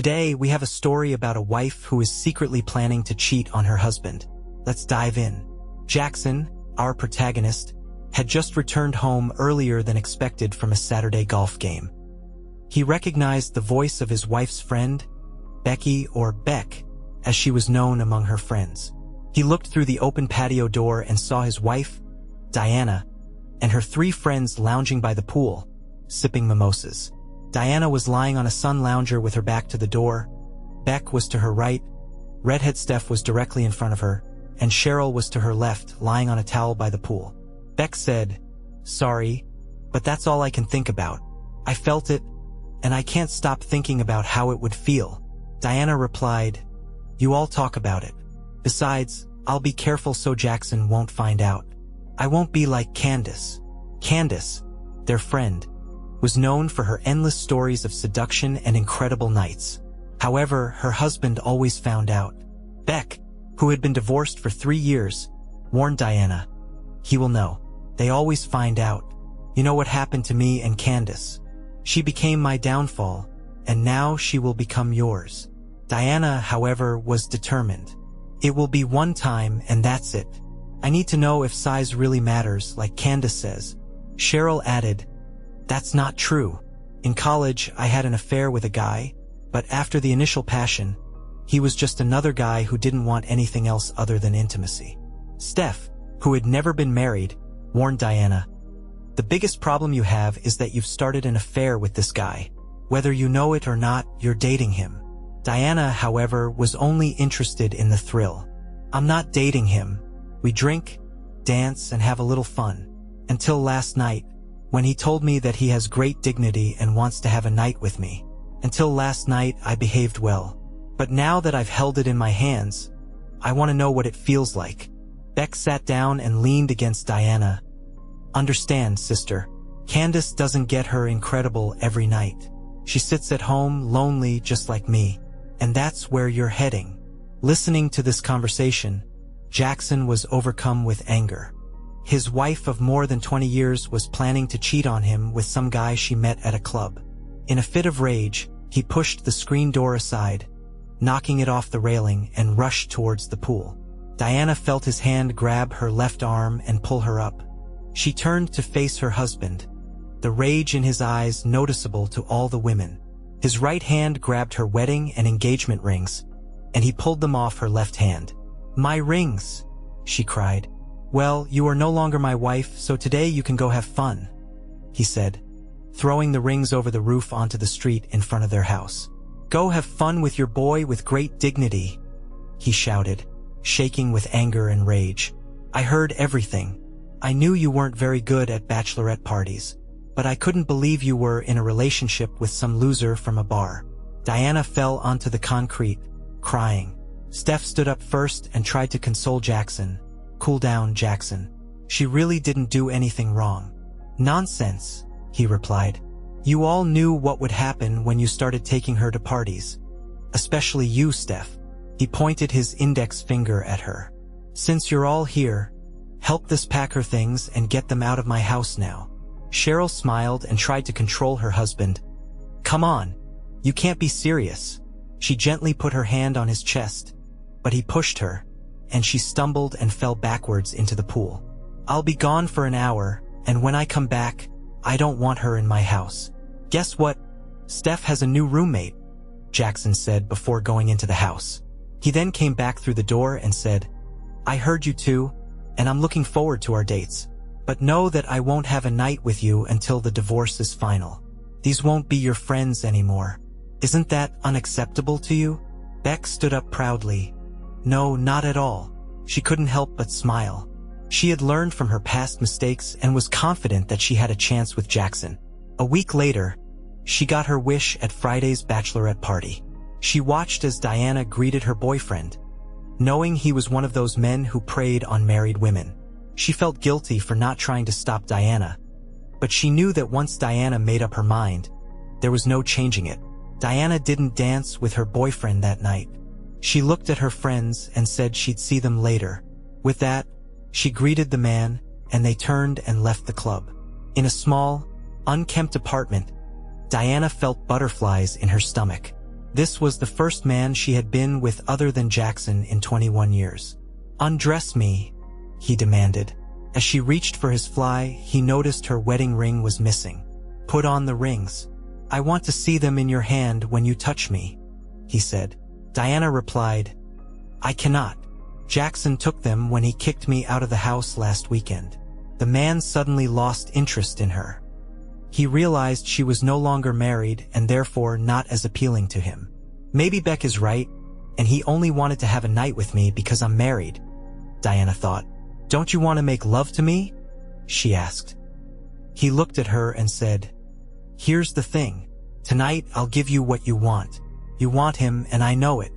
Today, we have a story about a wife who is secretly planning to cheat on her husband. Let's dive in. Jackson, our protagonist, had just returned home earlier than expected from a Saturday golf game. He recognized the voice of his wife's friend, Becky, or Beck, as she was known among her friends. He looked through the open patio door and saw his wife, Diana, and her 3 friends lounging by the pool, sipping mimosas. Diana was lying on a sun lounger with her back to the door. Beck was to her right, redhead Steph was directly in front of her, and Cheryl was to her left, lying on a towel by the pool. Beck said, "Sorry, but that's all I can think about. I felt it, and I can't stop thinking about how it would feel." Diana replied, "You all talk about it. Besides, I'll be careful so Jackson won't find out. I won't be like Candace." Candace, their friend, was known for her endless stories of seduction and incredible nights. However, her husband always found out. Beck, who had been divorced for 3 years, warned Diana, "He will know. They always find out. You know what happened to me and Candace. She became my downfall, and now she will become yours." Diana, however, was determined. "It will be one time and that's it. I need to know if size really matters, like Candace says." Cheryl added, "That's not true. In college, I had an affair with a guy, but after the initial passion, he was just another guy who didn't want anything else other than intimacy." Steph, who had never been married, warned Diana, "The biggest problem you have is that you've started an affair with this guy. Whether you know it or not, you're dating him." Diana, however, was only interested in the thrill. "I'm not dating him. We drink, dance, and have a little fun. Until last night, when he told me that he has great dignity and wants to have a night with me. Until last night, I behaved well. But now that I've held it in my hands, I want to know what it feels like." Beck sat down and leaned against Diana. "Understand, sister. Candace doesn't get her incredible every night. She sits at home lonely just like me. And that's where you're heading." Listening to this conversation, Jackson was overcome with anger. His wife of more than 20 years was planning to cheat on him with some guy she met at a club. In a fit of rage, he pushed the screen door aside, knocking it off the railing, and rushed towards the pool. Diana felt his hand grab her left arm and pull her up. She turned to face her husband, the rage in his eyes noticeable to all the women. His right hand grabbed her wedding and engagement rings, and he pulled them off her left hand. "My rings!" she cried. "Well, you are no longer my wife, so today you can go have fun," he said, throwing the rings over the roof onto the street in front of their house. "Go have fun with your boy with great dignity," he shouted, shaking with anger and rage. "I heard everything. I knew you weren't very good at bachelorette parties, but I couldn't believe you were in a relationship with some loser from a bar." Diana fell onto the concrete, crying. Steph stood up first and tried to console Jackson. "Cool down, Jackson. She really didn't do anything wrong." "Nonsense," he replied. "You all knew what would happen when you started taking her to parties. Especially you, Steph." He pointed his index finger at her. "Since you're all here, help this pack her things and get them out of my house now." Cheryl smiled and tried to control her husband. "Come on, you can't be serious." She gently put her hand on his chest, but he pushed her, and she stumbled and fell backwards into the pool. "I'll be gone for an hour, and when I come back, I don't want her in my house." "Guess what? Steph has a new roommate," Jackson said before going into the house. He then came back through the door and said, "I heard you too, and I'm looking forward to our dates. But know that I won't have a night with you until the divorce is final. These won't be your friends anymore. Isn't that unacceptable to you?" Beck stood up proudly. "No, not at all." She couldn't help but smile. She had learned from her past mistakes and was confident that she had a chance with Jackson. A week later, she got her wish at Friday's bachelorette party. She watched as Diana greeted her boyfriend, knowing he was one of those men who preyed on married women. She felt guilty for not trying to stop Diana, but she knew that once Diana made up her mind, there was no changing it. Diana didn't dance with her boyfriend that night. She looked at her friends and said she'd see them later. With that, she greeted the man, and they turned and left the club. In a small, unkempt apartment, Diana felt butterflies in her stomach. This was the first man she had been with other than Jackson in 21 years. "Undress me," he demanded. As she reached for his fly, he noticed her wedding ring was missing. "Put on the rings. I want to see them in your hand when you touch me," he said. Diana replied, "I cannot. Jackson took them when he kicked me out of the house last weekend." The man suddenly lost interest in her. He realized she was no longer married and therefore not as appealing to him. "Maybe Beck is right, and he only wanted to have a night with me because I'm married," Diana thought. "Don't you want to make love to me?" she asked. He looked at her and said, "Here's the thing. Tonight I'll give you what you want. You want him and I know it.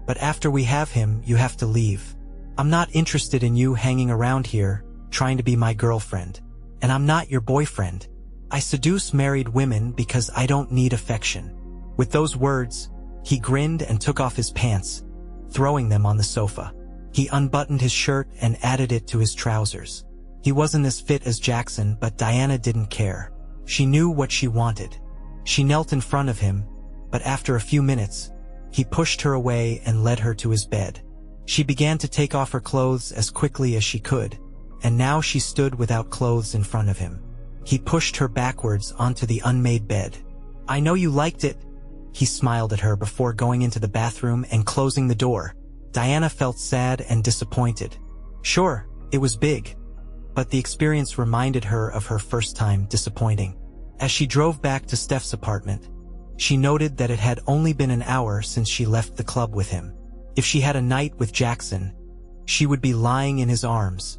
But after we have him, you have to leave. I'm not interested in you hanging around here, trying to be my girlfriend. And I'm not your boyfriend. I seduce married women because I don't need affection." With those words, he grinned and took off his pants, throwing them on the sofa. He unbuttoned his shirt and added it to his trousers. He wasn't as fit as Jackson, but Diana didn't care. She knew what she wanted. She knelt in front of him, but after a few minutes, he pushed her away and led her to his bed. She began to take off her clothes as quickly as she could, and now she stood without clothes in front of him. He pushed her backwards onto the unmade bed. "I know you liked it," he smiled at her before going into the bathroom and closing the door. Diana felt sad and disappointed. Sure, it was big, but the experience reminded her of her first time disappointing. As she drove back to Steph's apartment, she noted that it had only been an hour since she left the club with him. If she had a night with Jackson, she would be lying in his arms,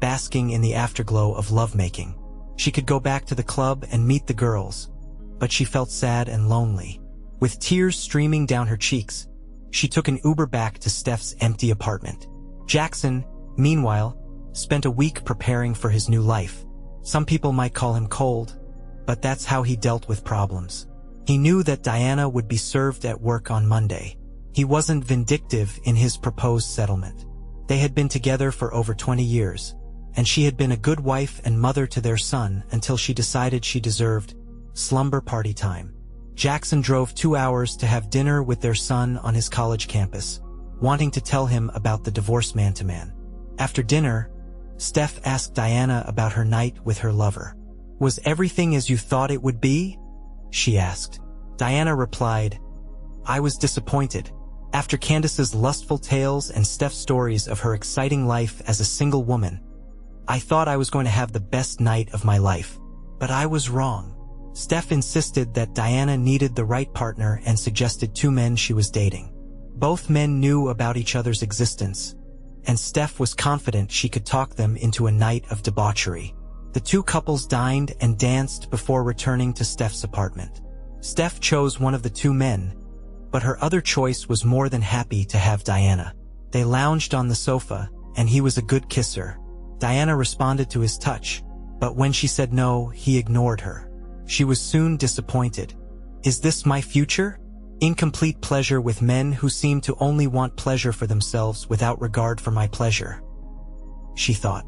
basking in the afterglow of lovemaking. She could go back to the club and meet the girls, but she felt sad and lonely. With tears streaming down her cheeks, she took an Uber back to Steph's empty apartment. Jackson, meanwhile, spent a week preparing for his new life. Some people might call him cold, but that's how he dealt with problems. He knew that Diana would be served at work on Monday. He wasn't vindictive in his proposed settlement. They had been together for over 20 years, and she had been a good wife and mother to their son until she decided she deserved slumber party time. Jackson drove 2 hours to have dinner with their son on his college campus, wanting to tell him about the divorce man-to-man. After dinner, Steph asked Diana about her night with her lover. "Was everything as you thought it would be?" she asked. Diana replied, "I was disappointed. After Candace's lustful tales and Steph's stories of her exciting life as a single woman, I thought I was going to have the best night of my life. But I was wrong." Steph insisted that Diana needed the right partner and suggested 2 men she was dating. Both men knew about each other's existence, and Steph was confident she could talk them into a night of debauchery. The 2 couples dined and danced before returning to Steph's apartment. Steph chose one of the 2 men, but her other choice was more than happy to have Diana. They lounged on the sofa, and he was a good kisser. Diana responded to his touch, but when she said no, he ignored her. She was soon disappointed. "Is this my future? Incomplete pleasure with men who seem to only want pleasure for themselves without regard for my pleasure," she thought.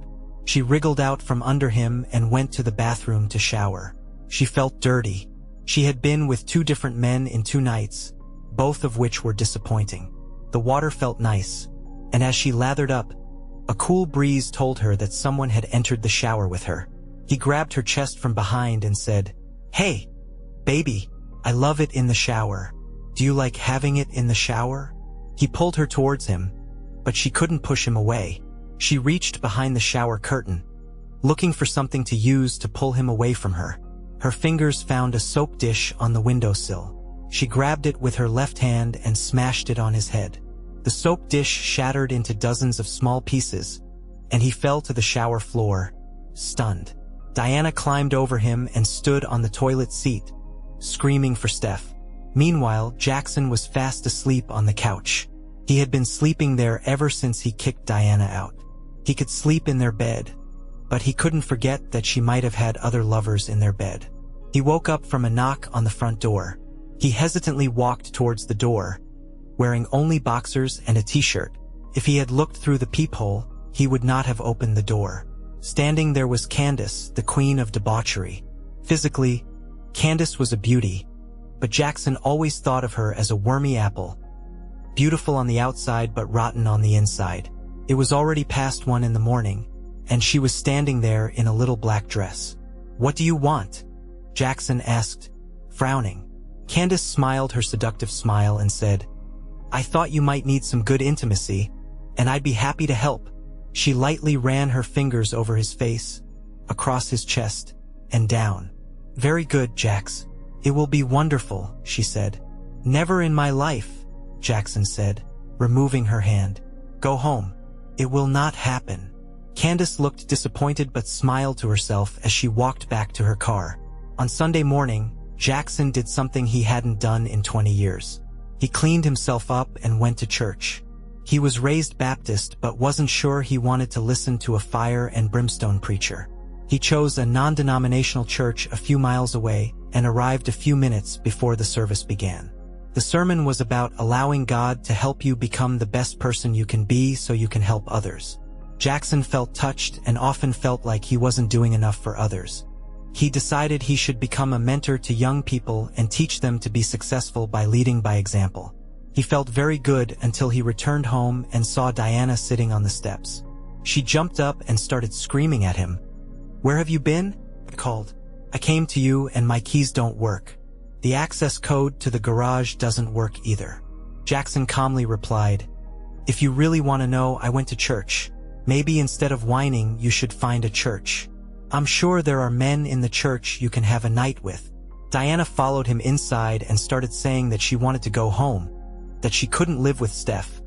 She wriggled out from under him and went to the bathroom to shower. She felt dirty. She had been with 2 different men in 2 nights, both of which were disappointing. The water felt nice, and as she lathered up, a cool breeze told her that someone had entered the shower with her. He grabbed her chest from behind and said, "Hey, baby, I love it in the shower. Do you like having it in the shower?" He pulled her towards him, but she couldn't push him away. She reached behind the shower curtain, looking for something to use to pull him away from her. Her fingers found a soap dish on the windowsill. She grabbed it with her left hand and smashed it on his head. The soap dish shattered into dozens of small pieces, and he fell to the shower floor, stunned. Diana climbed over him and stood on the toilet seat, screaming for Steph. Meanwhile, Jackson was fast asleep on the couch. He had been sleeping there ever since he kicked Diana out. He could sleep in their bed, but he couldn't forget that she might have had other lovers in their bed. He woke up from a knock on the front door. He hesitantly walked towards the door, wearing only boxers and a t-shirt. If he had looked through the peephole, he would not have opened the door. Standing there was Candace, the queen of debauchery. Physically, Candace was a beauty, but Jackson always thought of her as a wormy apple, beautiful on the outside but rotten on the inside. It was already past 1 in the morning, and she was standing there in a little black dress. "What do you want?" Jackson asked, frowning. Candace smiled her seductive smile and said, "I thought you might need some good intimacy, and I'd be happy to help." She lightly ran her fingers over his face, across his chest, and down. "Very good, Jax. It will be wonderful," she said. "Never in my life," Jackson said, removing her hand. "Go home. It will not happen." Candace looked disappointed but smiled to herself as she walked back to her car. On Sunday morning, Jackson did something he hadn't done in 20 years. He cleaned himself up and went to church. He was raised Baptist but wasn't sure he wanted to listen to a fire and brimstone preacher. He chose a non-denominational church a few miles away and arrived a few minutes before the service began. The sermon was about allowing God to help you become the best person you can be so you can help others. Jackson felt touched and often felt like he wasn't doing enough for others. He decided he should become a mentor to young people and teach them to be successful by leading by example. He felt very good until he returned home and saw Diana sitting on the steps. She jumped up and started screaming at him. "Where have you been?" he called. "I came to you and my keys don't work. The access code to the garage doesn't work either." Jackson calmly replied, "If you really want to know, I went to church. Maybe instead of whining, you should find a church. I'm sure there are men in the church you can have a night with." Diana followed him inside and started saying that she wanted to go home, that she couldn't live with Steph,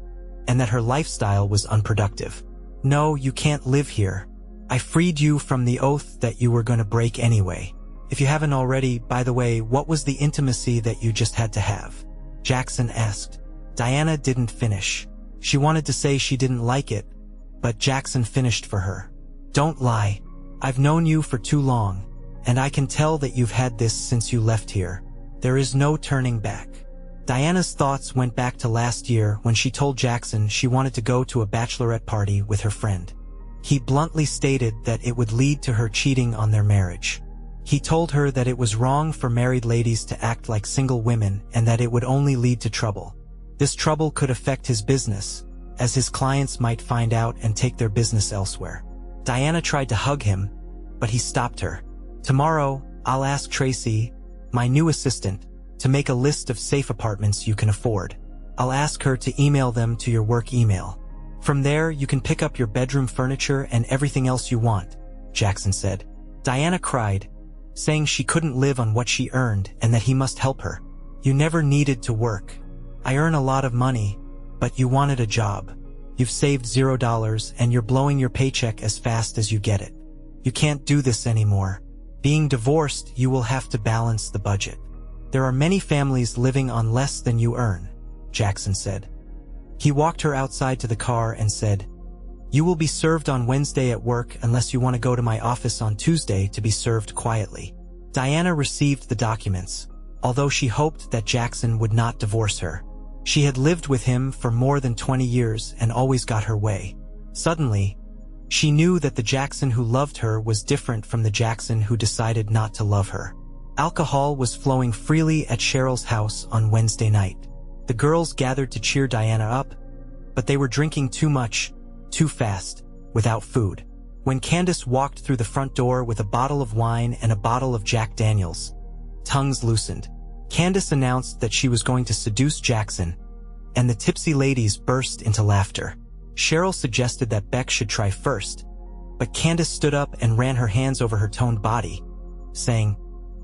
and that her lifestyle was unproductive. "No, you can't live here. I freed you from the oath that you were going to break anyway. If you haven't already, by the way, what was the intimacy that you just had to have?" Jackson asked. Diana didn't finish. She wanted to say she didn't like it, but Jackson finished for her. "Don't lie. I've known you for too long, and I can tell that you've had this since you left here. There is no turning back." Diana's thoughts went back to last year when she told Jackson she wanted to go to a bachelorette party with her friend. He bluntly stated that it would lead to her cheating on their marriage. He told her that it was wrong for married ladies to act like single women and that it would only lead to trouble. This trouble could affect his business, as his clients might find out and take their business elsewhere. Diana tried to hug him, but he stopped her. "Tomorrow, I'll ask Tracy, my new assistant, to make a list of safe apartments you can afford. I'll ask her to email them to your work email. From there, you can pick up your bedroom furniture and everything else you want," Jackson said. Diana cried, saying she couldn't live on what she earned and that he must help her. "You never needed to work. I earn a lot of money, but you wanted a job. You've saved $0 and you're blowing your paycheck as fast as you get it. You can't do this anymore. Being divorced, you will have to balance the budget. There are many families living on less than you earn," Jackson said. He walked her outside to the car and said, "You will be served on Wednesday at work unless you want to go to my office on Tuesday to be served quietly." Diana received the documents, although she hoped that Jackson would not divorce her. She had lived with him for more than 20 years and always got her way. Suddenly, she knew that the Jackson who loved her was different from the Jackson who decided not to love her. Alcohol was flowing freely at Cheryl's house on Wednesday night. The girls gathered to cheer Diana up, but they were drinking too much, too fast, without food. When Candace walked through the front door with a bottle of wine and a bottle of Jack Daniels, tongues loosened. Candace announced that she was going to seduce Jackson, and the tipsy ladies burst into laughter. Cheryl suggested that Beck should try first, but Candace stood up and ran her hands over her toned body, saying,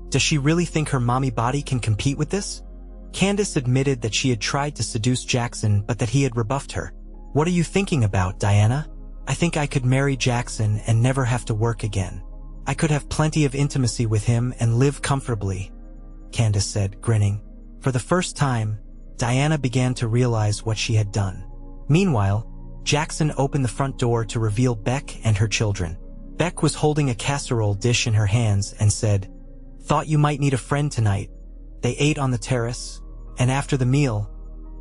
"Does she really think her mommy body can compete with this?" Candace admitted that she had tried to seduce Jackson but that he had rebuffed her. "What are you thinking about, Diana? I think I could marry Jackson and never have to work again. I could have plenty of intimacy with him and live comfortably," Candace said, grinning. For the first time, Diana began to realize what she had done. Meanwhile, Jackson opened the front door to reveal Beck and her children. Beck was holding a casserole dish in her hands and said, "Thought you might need a friend tonight." They ate on the terrace, and after the meal,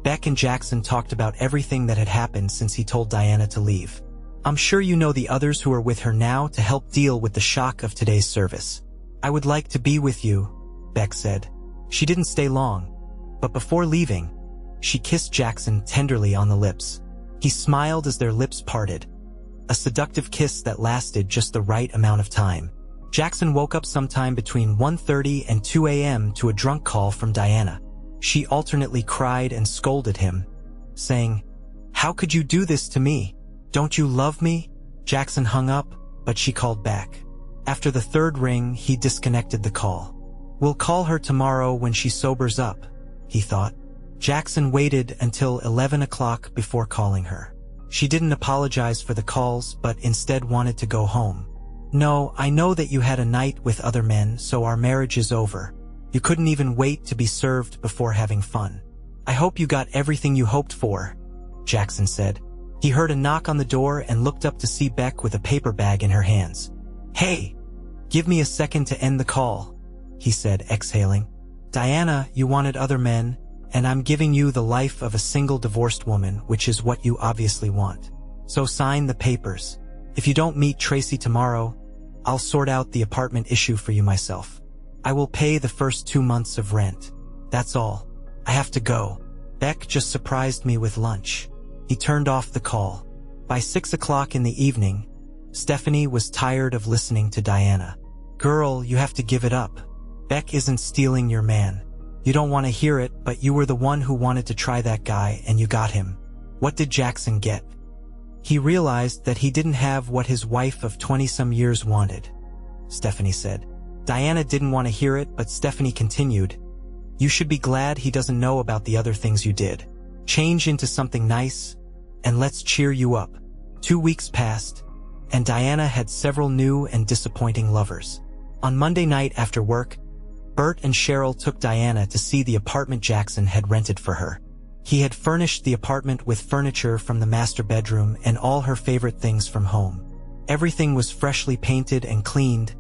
Beck and Jackson talked about everything that had happened since he told Diana to leave. "I'm sure you know the others who are with her now to help deal with the shock of today's service. I would like to be with you," Beck said. She didn't stay long, but before leaving, she kissed Jackson tenderly on the lips. He smiled as their lips parted, a seductive kiss that lasted just the right amount of time. Jackson woke up sometime between 1:30 and 2 a.m. to a drunk call from Diana. She alternately cried and scolded him, saying, "How could you do this to me? Don't you love me?" Jackson hung up, but she called back. After the third ring, he disconnected the call. "We'll call her tomorrow when she sobers up," he thought. Jackson waited until 11 o'clock before calling her. She didn't apologize for the calls, but instead wanted to go home. "No, I know that you had a night with other men, so our marriage is over. You couldn't even wait to be served before having fun. I hope you got everything you hoped for," Jackson said. He heard a knock on the door and looked up to see Beck with a paper bag in her hands. "Hey, give me a second to end the call," he said, exhaling. "Diana, you wanted other men, and I'm giving you the life of a single divorced woman, which is what you obviously want. So sign the papers. If you don't meet Tracy tomorrow, I'll sort out the apartment issue for you myself. I will pay the first 2 months of rent. That's all. I have to go. Beck just surprised me with lunch." He turned off the call. By 6 o'clock in the evening, Stephanie was tired of listening to Diana. "Girl, you have to give it up. Beck isn't stealing your man. You don't want to hear it, but you were the one who wanted to try that guy, and you got him." What did Jackson get? He realized that he didn't have what his wife of 20-some years wanted, Stephanie said. Diana didn't want to hear it, but Stephanie continued, "You should be glad he doesn't know about the other things you did. Change into something nice, and let's cheer you up." 2 weeks passed, and Diana had several new and disappointing lovers. On Monday night after work, Bert and Cheryl took Diana to see the apartment Jackson had rented for her. He had furnished the apartment with furniture from the master bedroom and all her favorite things from home. Everything was freshly painted and cleaned,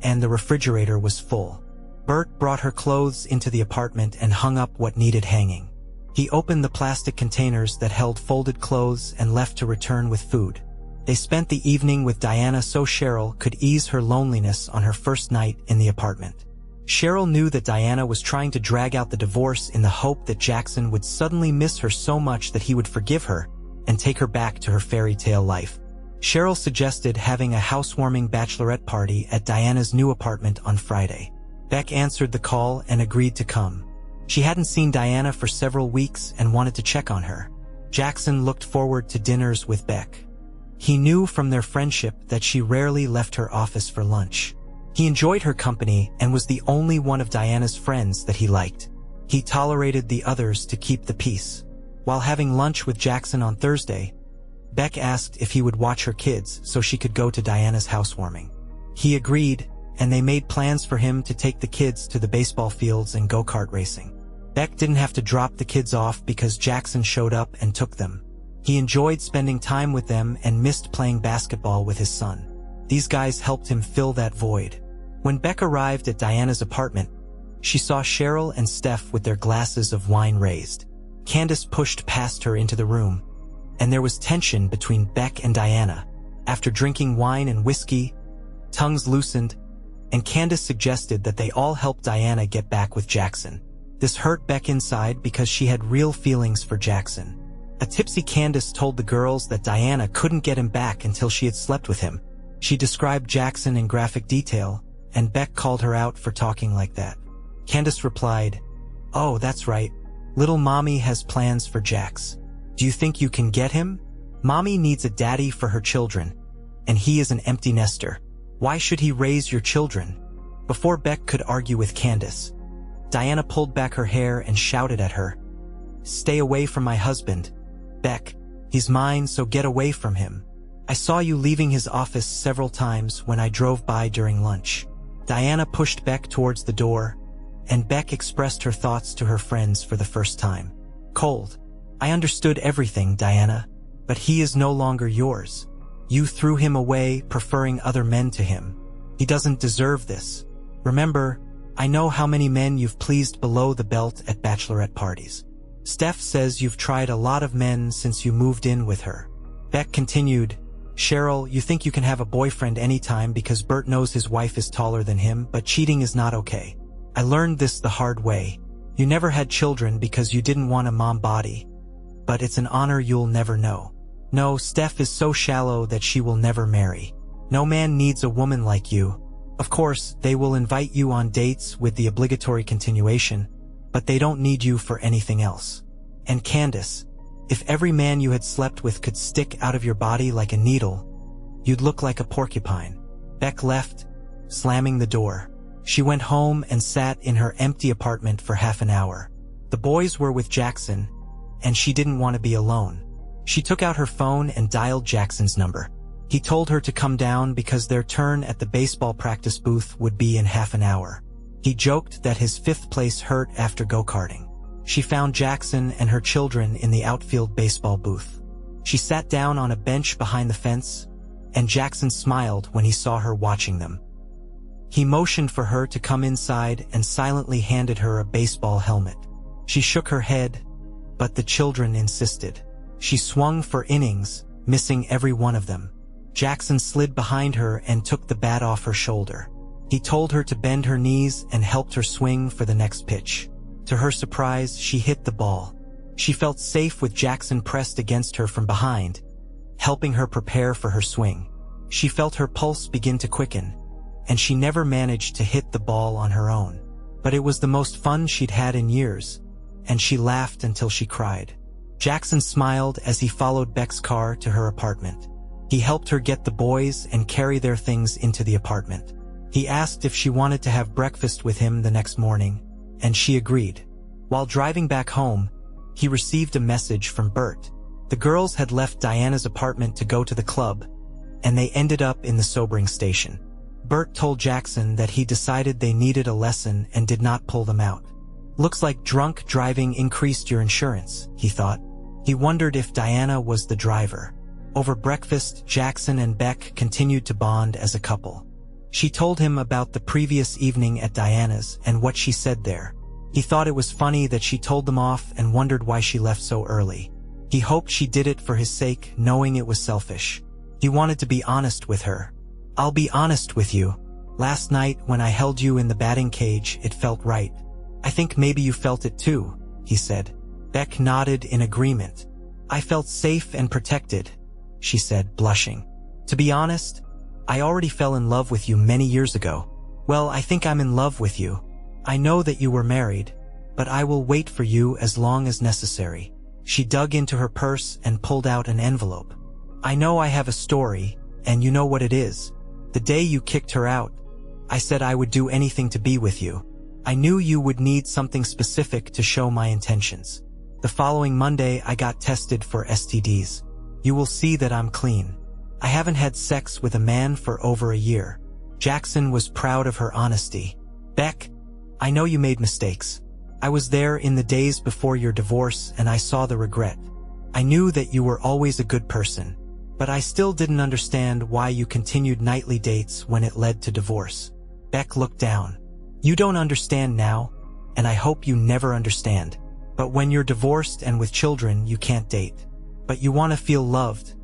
and the refrigerator was full. Bert brought her clothes into the apartment and hung up what needed hanging. He opened the plastic containers that held folded clothes and left to return with food. They spent the evening with Diana so Cheryl could ease her loneliness on her first night in the apartment. Cheryl knew that Diana was trying to drag out the divorce in the hope that Jackson would suddenly miss her so much that he would forgive her and take her back to her fairy tale life. Cheryl suggested having a housewarming bachelorette party at Diana's new apartment on Friday. Beck answered the call and agreed to come. She hadn't seen Diana for several weeks and wanted to check on her. Jackson looked forward to dinners with Beck. He knew from their friendship that she rarely left her office for lunch. He enjoyed her company and was the only one of Diana's friends that he liked. He tolerated the others to keep the peace. While having lunch with Jackson on Thursday, Beck asked if he would watch her kids so she could go to Diana's housewarming. He agreed, and they made plans for him to take the kids to the baseball fields and go-kart racing. Beck didn't have to drop the kids off because Jackson showed up and took them. He enjoyed spending time with them and missed playing basketball with his son. These guys helped him fill that void. When Beck arrived at Diana's apartment, she saw Cheryl and Steph with their glasses of wine raised. Candace pushed past her into the room, and there was tension between Beck and Diana. After drinking wine and whiskey, tongues loosened, and Candace suggested that they all help Diana get back with Jackson. This hurt Beck inside because she had real feelings for Jackson. A tipsy Candace told the girls that Diana couldn't get him back until she had slept with him. She described Jackson in graphic detail, and Beck called her out for talking like that. Candace replied, "Oh, that's right. Little mommy has plans for Jax. Do you think you can get him? Mommy needs a daddy for her children, and he is an empty nester. Why should he raise your children?" Before Beck could argue with Candace, Diana pulled back her hair and shouted at her, "Stay away from my husband, Beck. He's mine, so get away from him. I saw you leaving his office several times when I drove by during lunch." Diana pushed Beck towards the door, and Beck expressed her thoughts to her friends for the first time. "Cold. I understood everything, Diana, but he is no longer yours. You threw him away, preferring other men to him. He doesn't deserve this. Remember, I know how many men you've pleased below the belt at bachelorette parties. Steph says you've tried a lot of men since you moved in with her." Beck continued, "Cheryl, you think you can have a boyfriend anytime because Bert knows his wife is taller than him, but cheating is not okay. I learned this the hard way. You never had children because you didn't want a mom body. But it's an honor you'll never know. No, Steph is so shallow that she will never marry. No man needs a woman like you. Of course, they will invite you on dates with the obligatory continuation, but they don't need you for anything else. And Candace, if every man you had slept with could stick out of your body like a needle, you'd look like a porcupine. Beck left, slamming the door. She went home and sat in her empty apartment for half an hour. The boys were with Jackson, and she didn't want to be alone. She took out her phone and dialed Jackson's number. He told her to come down because their turn at the baseball practice booth would be in half an hour. He joked that his fifth place hurt after go-karting. She found Jackson and her children in the outfield baseball booth. She sat down on a bench behind the fence, and Jackson smiled when he saw her watching them. He motioned for her to come inside and silently handed her a baseball helmet. She shook her head, but the children insisted. She swung for innings, missing every one of them. Jackson slid behind her and took the bat off her shoulder. He told her to bend her knees and helped her swing for the next pitch. To her surprise, she hit the ball. She felt safe with Jackson pressed against her from behind, helping her prepare for her swing. She felt her pulse begin to quicken, and she never managed to hit the ball on her own. But it was the most fun she'd had in years, and she laughed until she cried. Jackson smiled as he followed Beck's car to her apartment. He helped her get the boys and carry their things into the apartment. He asked if she wanted to have breakfast with him the next morning, and she agreed. While driving back home, he received a message from Bert. The girls had left Diana's apartment to go to the club, and they ended up in the sobering station. Bert told Jackson that he decided they needed a lesson and did not pull them out. Looks like drunk driving increased your insurance, he thought. He wondered if Diana was the driver. Over breakfast, Jackson and Beck continued to bond as a couple. She told him about the previous evening at Diana's and what she said there. He thought it was funny that she told them off and wondered why she left so early. He hoped she did it for his sake, knowing it was selfish. He wanted to be honest with her. I'll be honest with you. Last night, when I held you in the batting cage, it felt right. I think maybe you felt it too, he said. Beck nodded in agreement. I felt safe and protected, she said, blushing. To be honest, I already fell in love with you many years ago. Well, I think I'm in love with you. I know that you were married, but I will wait for you as long as necessary. She dug into her purse and pulled out an envelope. I know I have a story, and you know what it is. The day you kicked her out, I said I would do anything to be with you. I knew you would need something specific to show my intentions. The following Monday, I got tested for STDs. You will see that I'm clean. I haven't had sex with a man for over a year. Jackson was proud of her honesty. Beck, I know you made mistakes. I was there in the days before your divorce and I saw the regret. I knew that you were always a good person, but I still didn't understand why you continued nightly dates when it led to divorce. Beck looked down. You don't understand now, and I hope you never understand. But when you're divorced and with children, you can't date. But you want to feel loved,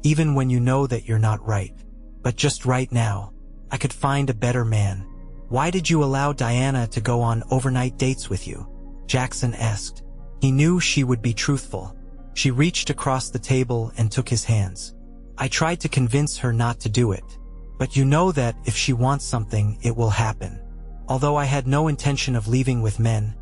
even when you know that you're not right. But just right now, I could find a better man. Why did you allow Diana to go on overnight dates with you? Jackson asked. He knew she would be truthful. She reached across the table and took his hands. I tried to convince her not to do it. But you know that if she wants something, it will happen. Although I had no intention of leaving with men,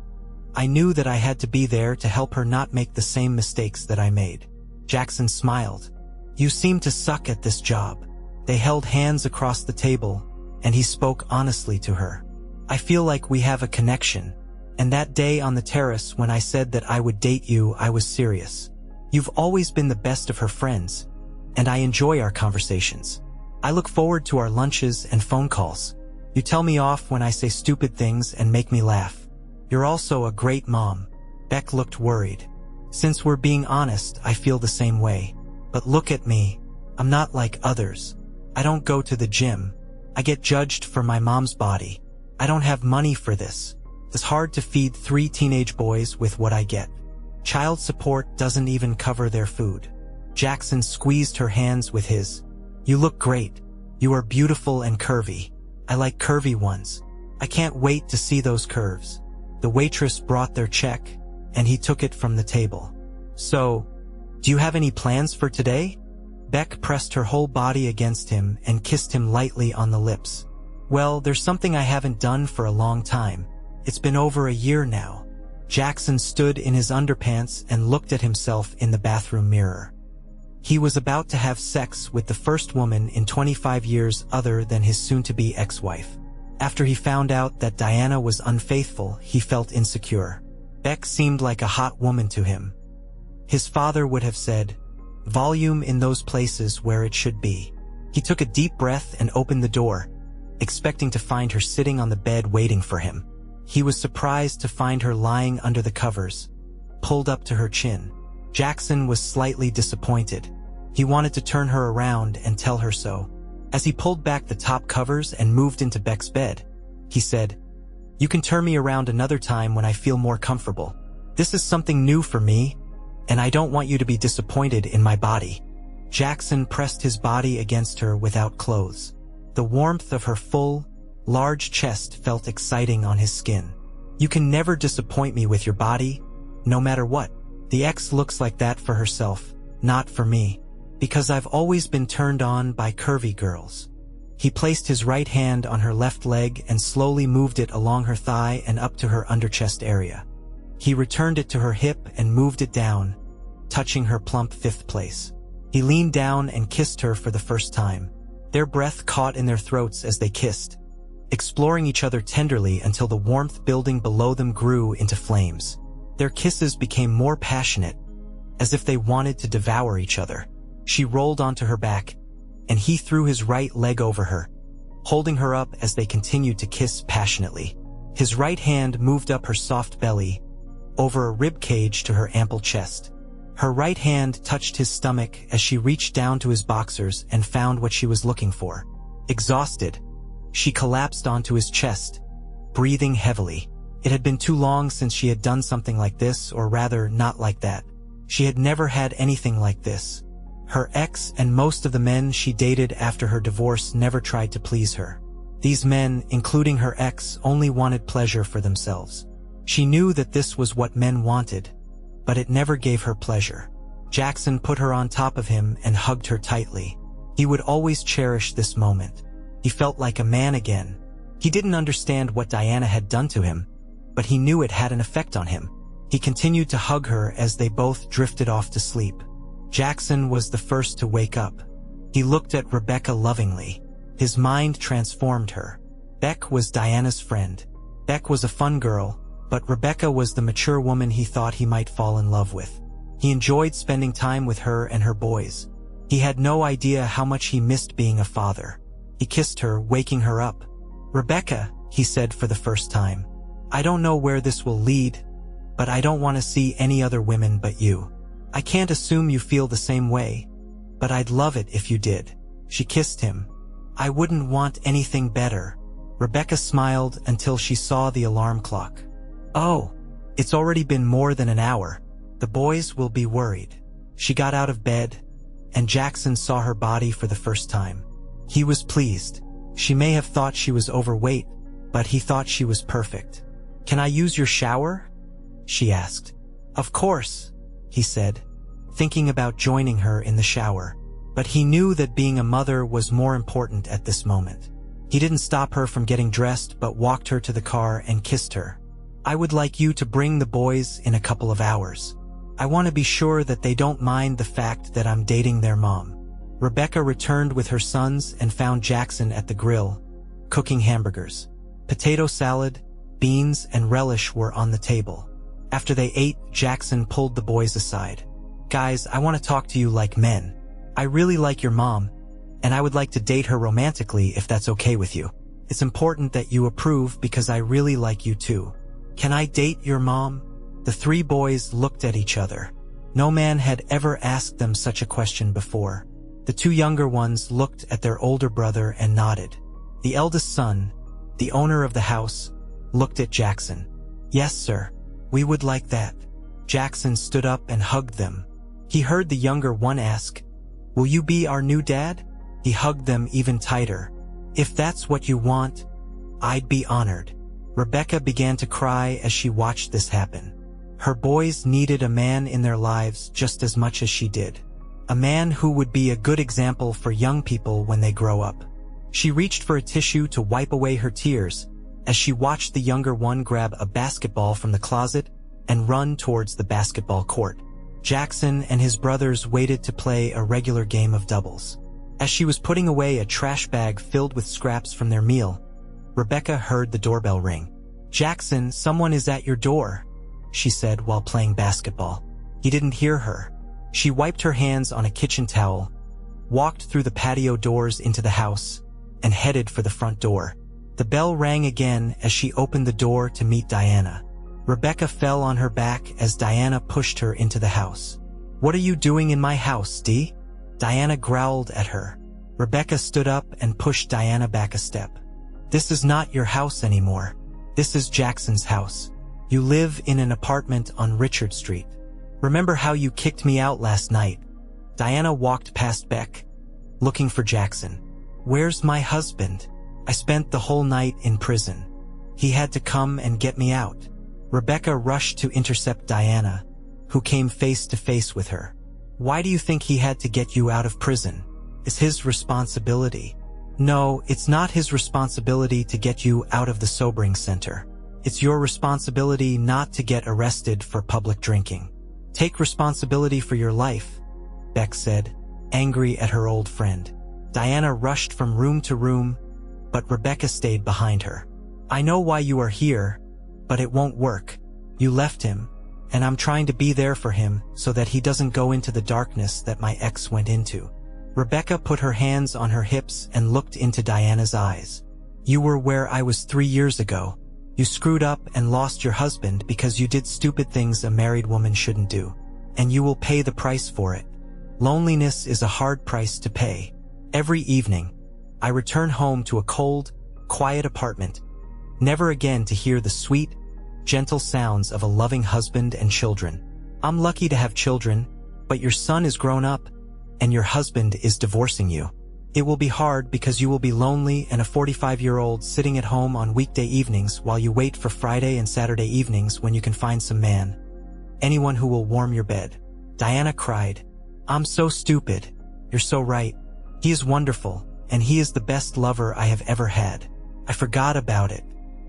I knew that I had to be there to help her not make the same mistakes that I made. Jackson smiled. You seem to suck at this job. They held hands across the table, and he spoke honestly to her. I feel like we have a connection, and that day on the terrace when I said that I would date you, I was serious. You've always been the best of her friends, and I enjoy our conversations. I look forward to our lunches and phone calls. You tell me off when I say stupid things and make me laugh. You're also a great mom. Beck looked worried. Since we're being honest, I feel the same way. But look at me. I'm not like others. I don't go to the gym. I get judged for my mom's body. I don't have money for this. It's hard to feed 3 teenage boys with what I get. Child support doesn't even cover their food. Jackson squeezed her hands with his. You look great. You are beautiful and curvy. I like curvy ones. I can't wait to see those curves. The waitress brought their check, and he took it from the table. So, do you have any plans for today? Beck pressed her whole body against him and kissed him lightly on the lips. Well, there's something I haven't done for a long time. It's been over a year now. Jackson stood in his underpants and looked at himself in the bathroom mirror. He was about to have sex with the first woman in 25 years other than his soon-to-be ex-wife. After he found out that Diana was unfaithful, he felt insecure. Beck seemed like a hot woman to him. His father would have said, "Volume in those places where it should be." He took a deep breath and opened the door, expecting to find her sitting on the bed waiting for him. He was surprised to find her lying under the covers, pulled up to her chin. Jackson was slightly disappointed. He wanted to turn her around and tell her so. As he pulled back the top covers and moved into Beck's bed, he said, "You can turn me around another time when I feel more comfortable. This is something new for me, and I don't want you to be disappointed in my body." Jackson pressed his body against her without clothes. The warmth of her full, large chest felt exciting on his skin. "You can never disappoint me with your body, no matter what. The ex looks like that for herself, not for me, because I've always been turned on by curvy girls." He placed his right hand on her left leg and slowly moved it along her thigh and up to her underchest area. He returned it to her hip and moved it down, touching her plump fifth place. He leaned down and kissed her for the first time. Their breath caught in their throats as they kissed, exploring each other tenderly until the warmth building below them grew into flames. Their kisses became more passionate, as if they wanted to devour each other. She rolled onto her back, and he threw his right leg over her, holding her up as they continued to kiss passionately. His right hand moved up her soft belly, over a rib cage to her ample chest. Her right hand touched his stomach as she reached down to his boxers and found what she was looking for. Exhausted, she collapsed onto his chest, breathing heavily. It had been too long since she had done something like this, or rather, not like that. She had never had anything like this. Her ex and most of the men she dated after her divorce never tried to please her. These men, including her ex, only wanted pleasure for themselves. She knew that this was what men wanted, but it never gave her pleasure. Jackson put her on top of him and hugged her tightly. He would always cherish this moment. He felt like a man again. He didn't understand what Diana had done to him, but he knew it had an effect on him. He continued to hug her as they both drifted off to sleep. Jackson was the first to wake up. He looked at Rebecca lovingly. His mind transformed her. Beck was Diana's friend. Beck was a fun girl, but Rebecca was the mature woman he thought he might fall in love with. He enjoyed spending time with her and her boys. He had no idea how much he missed being a father. He kissed her, waking her up. "Rebecca," he said for the first time, "I don't know where this will lead, but I don't want to see any other women but you. I can't assume you feel the same way, but I'd love it if you did." She kissed him. "I wouldn't want anything better." Rebecca smiled until she saw the alarm clock. "Oh, it's already been more than an hour. The boys will be worried." She got out of bed, and Jackson saw her body for the first time. He was pleased. She may have thought she was overweight, but he thought she was perfect. "Can I use your shower?" she asked. "Of course," he said, thinking about joining her in the shower. But he knew that being a mother was more important at this moment. He didn't stop her from getting dressed, but walked her to the car and kissed her. "I would like you to bring the boys in a couple of hours. I want to be sure that they don't mind the fact that I'm dating their mom." Rebecca returned with her sons and found Jackson at the grill, cooking hamburgers. Potato salad, beans, and relish were on the table. After they ate, Jackson pulled the boys aside. "Guys, I want to talk to you like men. I really like your mom, and I would like to date her romantically if that's okay with you. It's important that you approve because I really like you too. Can I date your mom?" The three boys looked at each other. No man had ever asked them such a question before. The two younger ones looked at their older brother and nodded. The eldest son, the owner of the house, looked at Jackson. "Yes, sir. We would like that." Jackson stood up and hugged them. He heard the younger one ask, "Will you be our new dad?" He hugged them even tighter. "If that's what you want, I'd be honored. Rebecca began to cry as she watched this happen. Her boys needed a man in their lives just as much as she did. A man who would be a good example for young people when they grow up. She reached for a tissue to wipe away her tears as she watched the younger one grab a basketball from the closet and run towards the basketball court. Jackson and his brothers waited to play a regular game of doubles. As she was putting away a trash bag filled with scraps from their meal, Rebecca heard the doorbell ring. "Jackson, someone is at your door," she said while playing basketball. He didn't hear her. She wiped her hands on a kitchen towel, walked through the patio doors into the house, and headed for the front door. The bell rang again as she opened the door to meet Diana. Rebecca fell on her back as Diana pushed her into the house. "What are you doing in my house, Dee?" Diana growled at her. Rebecca stood up and pushed Diana back a step. "This is not your house anymore. This is Jackson's house. You live in an apartment on Richard Street. Remember how you kicked me out last night?" Diana walked past Beck, looking for Jackson. "Where's my husband? I spent the whole night in prison. He had to come and get me out." Rebecca rushed to intercept Diana, who came face to face with her. "Why do you think he had to get you out of prison? It's his responsibility." "No, it's not his responsibility to get you out of the sobering center. It's your responsibility not to get arrested for public drinking. Take responsibility for your life," Beck said, angry at her old friend. Diana rushed from room to room, but Rebecca stayed behind her. "I know why you are here, but it won't work. You left him, and I'm trying to be there for him so that he doesn't go into the darkness that my ex went into." Rebecca put her hands on her hips and looked into Diana's eyes. "You were where I was 3 years ago. You screwed up and lost your husband because you did stupid things a married woman shouldn't do. And you will pay the price for it. Loneliness is a hard price to pay. Every evening, I return home to a cold, quiet apartment, never again to hear the sweet, gentle sounds of a loving husband and children. I'm lucky to have children, but your son is grown up, and your husband is divorcing you. It will be hard because you will be lonely and a 45-year-old sitting at home on weekday evenings while you wait for Friday and Saturday evenings when you can find some man. Anyone who will warm your bed." Diana cried. "I'm so stupid. You're so right. He is wonderful, and he is the best lover I have ever had. I forgot about it.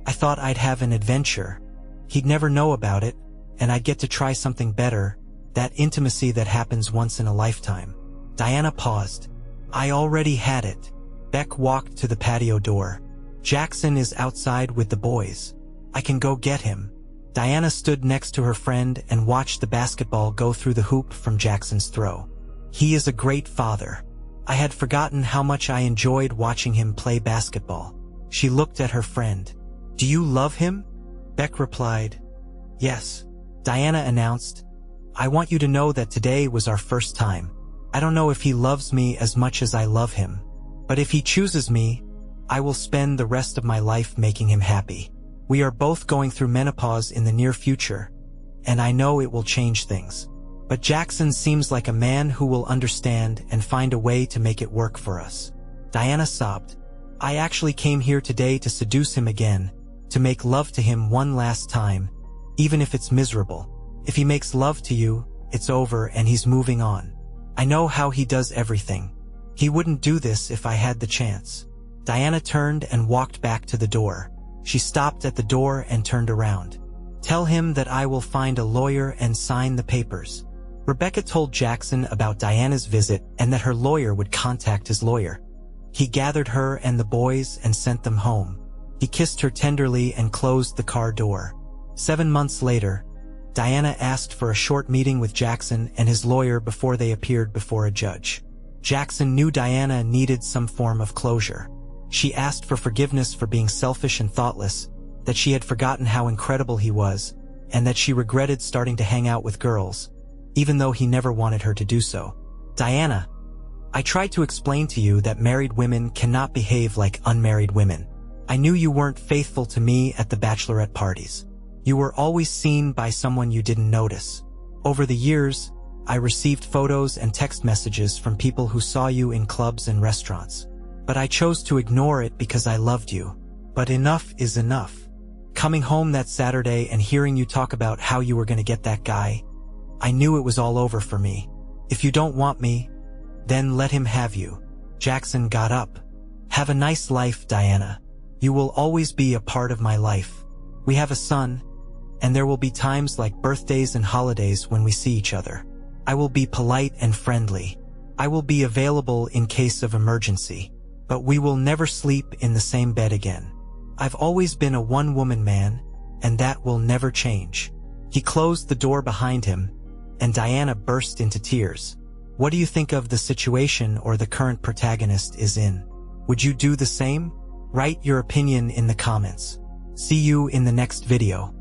I thought I'd have an adventure. He'd never know about it, and I'd get to try something better, that intimacy that happens once in a lifetime." Diana paused. "I already had it." Beck walked to the patio door. "Jackson is outside with the boys. I can go get him." Diana stood next to her friend and watched the basketball go through the hoop from Jackson's throw. "He is a great father. I had forgotten how much I enjoyed watching him play basketball." She looked at her friend. "Do you love him?" Beck replied, "Yes." Diana announced, "I want you to know that today was our first time. I don't know if he loves me as much as I love him, but if he chooses me, I will spend the rest of my life making him happy. We are both going through menopause in the near future, and I know it will change things. But Jackson seems like a man who will understand and find a way to make it work for us." Diana sobbed. "I actually came here today to seduce him again, to make love to him one last time, even if it's miserable. If he makes love to you, it's over and he's moving on. I know how he does everything. He wouldn't do this if I had the chance." Diana turned and walked back to the door. She stopped at the door and turned around. "Tell him that I will find a lawyer and sign the papers." Rebecca told Jackson about Diana's visit and that her lawyer would contact his lawyer. He gathered her and the boys and sent them home. He kissed her tenderly and closed the car door. 7 months later, Diana asked for a short meeting with Jackson and his lawyer before they appeared before a judge. Jackson knew Diana needed some form of closure. She asked for forgiveness for being selfish and thoughtless, that she had forgotten how incredible he was, and that she regretted starting to hang out with girls, even though he never wanted her to do so. "Diana, I tried to explain to you that married women cannot behave like unmarried women. I knew you weren't faithful to me at the bachelorette parties. You were always seen by someone you didn't notice. Over the years, I received photos and text messages from people who saw you in clubs and restaurants. But I chose to ignore it because I loved you. But enough is enough. Coming home that Saturday and hearing you talk about how you were going to get that guy, I knew it was all over for me. If you don't want me, then let him have you. Jackson got up. Have a nice life, Diana. You will always be a part of my life. We have a son, and there will be times like birthdays and holidays when we see each other. I will be polite and friendly. I will be available in case of emergency. But we will never sleep in the same bed again. I've always been a one-woman man, and that will never change. He closed the door behind him, and Diana burst into tears. What do you think of the situation or the current protagonist is in? Would you do the same? Write your opinion in the comments. See you in the next video.